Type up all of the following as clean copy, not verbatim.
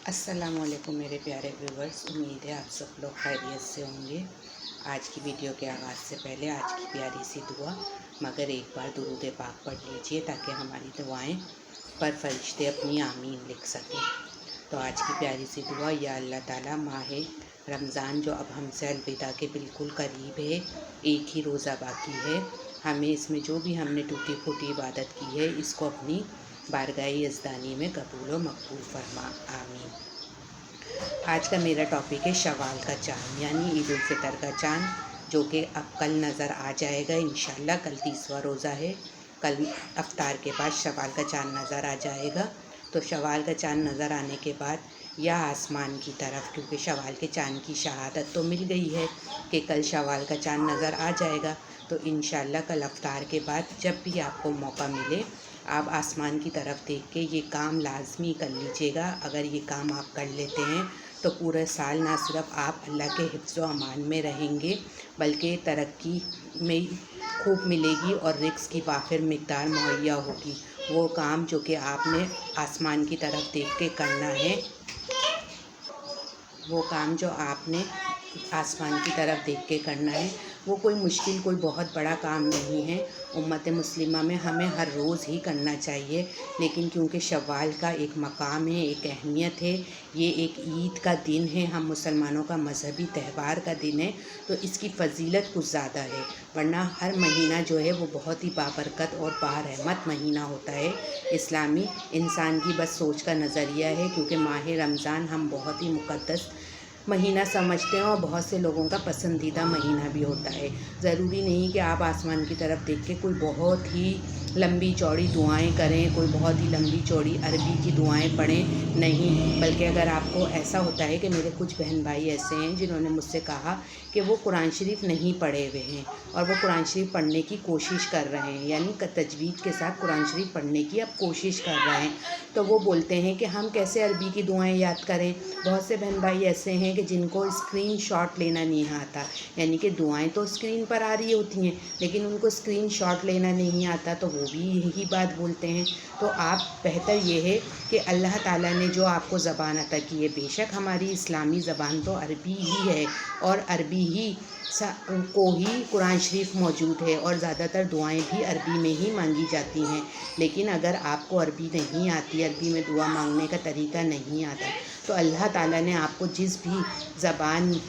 अस्सलाम वालेकुम मेरे प्यारे व्यूवर्स। उम्मीद है आप सब लोग खैरियत से होंगे। आज की वीडियो के आगाज़ से पहले आज की प्यारी सी दुआ, मगर एक बार दुरूद पाक पढ़ लीजिए ताकि हमारी दुआएं पर फरिश्ते अपनी आमीन लिख सकें। तो आज की प्यारी सी दुआ, या अल्लाह ताला, माह रमज़ान जो अब हमसे अलविदा के बिल्कुल करीब है, एक ही रोज़ा बाकी है, हमें इसमें जो भी हमने टूटी फूटी इबादत की है इसको अपनी बारगाह यज़दानी में कबूल व मकबूल फरमा, आमीन। आज का मेरा टॉपिक है शवाल का चाँद यानी ईद उल फितर का चाँद, जो कि अब कल नज़र आ जाएगा इंशाअल्लाह। कल 30वां रोज़ा है, कल अफ्तार के बाद शवाल का चाँद नज़र आ जाएगा। तो शवाल का चाँद नज़र आने के बाद या आसमान की तरफ, क्योंकि शवाल के चाँद की शहादत तो मिल गई है कि कल शवाल का चाँद नज़र आ जाएगा, तो इंशाअल्लाह कल अफ्तार के बाद जब भी आपको मौका मिले आप आसमान की तरफ देख के ये काम लाजमी कर लीजिएगा। अगर ये काम आप कर लेते हैं तो पूरे साल ना सिर्फ आप अल्लाह के हिफ्ज़ व अमान में रहेंगे, बल्कि तरक्की में खूब मिलेगी और रिज़्क़ की वाफिर मिक़दार मुहैया होगी। वो काम जो कि आपने आसमान की तरफ देख के करना है, वो काम जो आपने आसमान की तरफ देख के करना है, वो कोई मुश्किल, कोई बहुत बड़ा काम नहीं है। उम्मत मुस्लिमा में हमें हर रोज़ ही करना चाहिए, लेकिन क्योंकि शव्वाल का एक मकाम है, एक अहमियत है, ये एक ईद का दिन है, हम मुसलमानों का मजहबी त्यौहार का दिन है, तो इसकी फ़जीलत कुछ ज़्यादा है। वरना हर महीना जो है वो बहुत ही बाबरकत और बारहमत महीना होता है इस्लामी। इंसान की बस सोच का नज़रिया है, क्योंकि माह रमज़ान हम बहुत ही मुक़द्दस महीना समझते हैं और बहुत से लोगों का पसंदीदा महीना भी होता है। ज़रूरी नहीं कि आप आसमान की तरफ देख के कोई बहुत ही लंबी चौड़ी दुआएं करें, कोई बहुत ही लंबी चौड़ी अरबी की दुआएं पढ़ें, नहीं। बल्कि अगर आपको ऐसा होता है कि मेरे कुछ बहन भाई ऐसे हैं जिन्होंने मुझसे कहा कि वो कुरान शरीफ नहीं पढ़े हुए हैं और वो कुरान शरीफ पढ़ने की कोशिश कर रहे हैं, यानी तजवीद के साथ कुरान शरीफ पढ़ने की अब कोशिश कर रहे हैं, तो वो बोलते हैं कि हम कैसे अरबी की दुआएं याद करें। बहुत से बहन भाई ऐसे हैं कि जिनको स्क्रीन शॉट लेना नहीं आता, यानी कि दुआएं तो स्क्रीन पर आ रही होती हैं लेकिन उनको स्क्रीन शॉट लेना नहीं आता, तो वो भी यही बात बोलते हैं। तो आप बेहतर ये है कि अल्लाह ताला ने जो आपको ज़बान अता की है, बेशक हमारी इस्लामी ज़बान तो अरबी ही है और अरबी ही को ही कुरान शरीफ मौजूद है और ज़्यादातर दुआएं भी अरबी में ही मांगी जाती हैं। लेकिन अगर आपको अरबी नहीं आती, अरबी में दुआ मांगने का तरीका नहीं आता, तो अल्लाह ताला ने आपको जिस भी ज़बान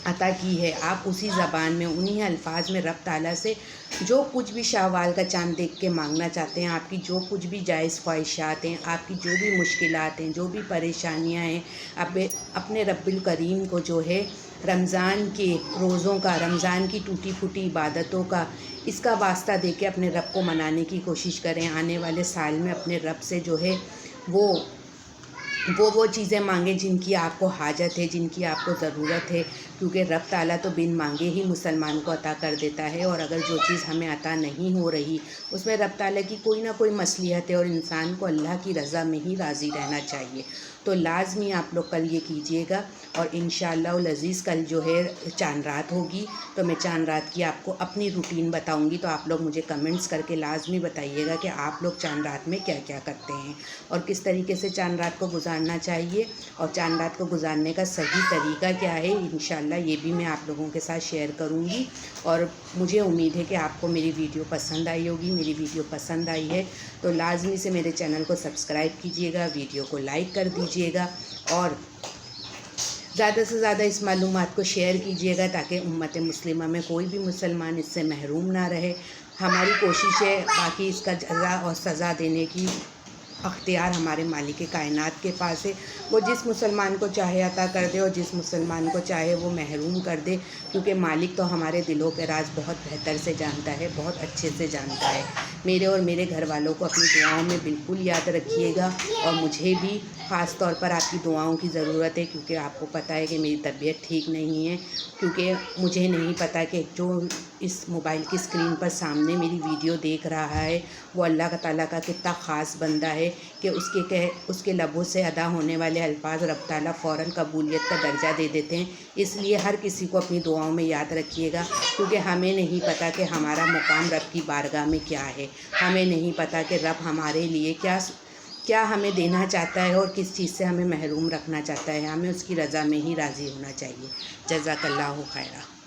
अता की है, आप उसी ज़बान में, उन्हीं अल्फाज में रब ताला से जो कुछ भी शव्वाल का चाँद देख के मांगना चाहते हैं, आपकी जो कुछ भी जायज़ ख्वाहिशात हैं, आपकी जो भी मुश्किलात हैं, जो भी परेशानियां हैं, अपने रब्बिल करीम को जो है रमज़ान के रोज़ों का, रमज़ान की टूटी फूटी इबादतों का, इसका वास्ता दे के अपने रब को मनाने की कोशिश करें। आने वाले साल में अपने रब से जो है वो चीज़ें मांगें जिनकी आपको हाजत है, जिनकी आपको ज़रूरत है, क्योंकि रब ताला तो बिन मांगे ही मुसलमान को अता कर देता है। और अगर जो चीज़ हमें अता नहीं हो रही उसमें रब ताला की कोई ना कोई मसलियत है और इंसान को अल्लाह की रज़ा में ही राज़ी रहना चाहिए। तो लाजमी आप लोग कल ये कीजिएगा और इंशाअल्लाह अज़ीज़ कल जो है चाँद रात होगी, तो मैं चाँद रात की आपको अपनी रूटीन बताऊंगी, तो आप लोग मुझे कमेंट्स करके लाजमी बताइएगा कि आप लोग चाँद रात में क्या क्या करते हैं और किस तरीके से चाँद रात को गुजारना चाहिए और चाँद रात को गुजारने का सही तरीका क्या है। इंशाअल्लाह ये भी मैं आप लोगों के साथ शेयर करूँगी और मुझे उम्मीद है कि आपको मेरी वीडियो पसंद आई होगी। मेरी वीडियो पसंद आई है तो लाजमी से मेरे चैनल को सब्सक्राइब कीजिएगा, वीडियो को लाइक कर दीजिएगा और ज़्यादा से ज़्यादा इस मालूमात को शेयर कीजिएगा ताकि उम्मत मुस्लिमा में कोई भी मुसलमान इससे महरूम ना रहे। हमारी कोशिश है, बाकी इसका जज़ा और सज़ा देने की अख्तियार हमारे मालिक कायनात के पास है। वो जिस मुसलमान को चाहे अता कर दे और जिस मुसलमान को चाहे वो महरूम कर दे, क्योंकि मालिक तो हमारे दिलों के राज बहुत बेहतर से जानता है, बहुत अच्छे से जानता है। मेरे और मेरे घर वालों को अपनी दुआओं में बिल्कुल याद रखिएगा और मुझे भी ख़ास तौर पर आपकी दुआओं की ज़रूरत है, क्योंकि आपको पता है कि मेरी तबीयत ठीक नहीं है। क्योंकि मुझे नहीं पता कि जो इस मोबाइल की स्क्रीन पर सामने मेरी वीडियो देख रहा है वो अल्लाह ताला का कितना ख़ास बंदा है कि उसके लबों से अदा होने वाले अल्फाज रब ताला फ़ौरन कबूलियत का दर्जा दे देते हैं। इसलिए हर किसी को अपनी दुआओं में याद रखिएगा, क्योंकि हमें नहीं पता कि हमारा मुकाम रब की बारगाह में क्या है। हमें नहीं पता कि रब हमारे लिए کیا ہمیں دینا چاہتا ہے اور کس چیز سے ہمیں محروم رکھنا چاہتا ہے، ہمیں اس کی رضا میں ہی راضی ہونا چاہیے۔ جزاک اللہ خیرہ۔